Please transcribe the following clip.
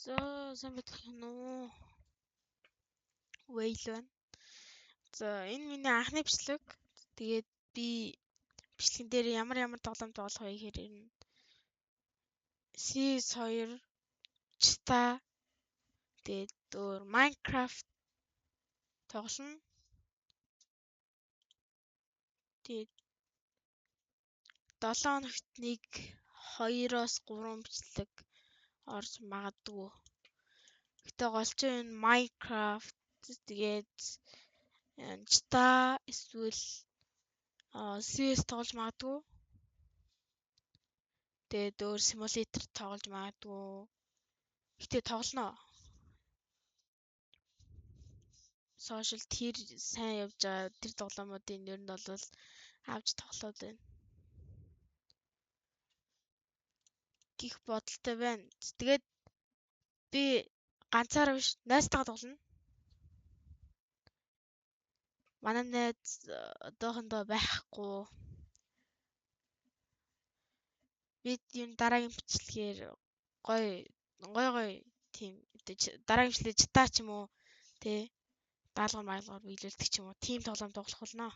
За сайн байна уу? Whale байна. За энэ миний анхны бичлэг. Тэгээд би бичлэгэн дээр ямар тоглоом тоглох вэ гэхээр ер нь CS2 Chita тэгээд өөр Minecraft тоглоно. Тэгээд 7 хоногт нэг 2-оос 3 бичлэг орж магадгүй. Гэтэ голчоо энэ Minecraft тэгээд Chita эсвэл CS тоглож магадгүй. Тэгээд өөр симулятор тоглож магадгүй. Гэтэ тоглоно. Сошиал тэр сайн явж байгаа тэр тоглоомуудын ер нь бол авч тоглоод байна. Гих бодолтой байна. Тэгээд би ганцаараа биш найзтайгаа тоглоно. Манай найз одоохондоо байхгүй. Бид энэ дараагийн бичлэгээр гой тийм дараагийн бичлэгээр Chita ч юм уу тий даалгавар биелүүлдэг ч юм уу тийм тоглоом тоглох болно.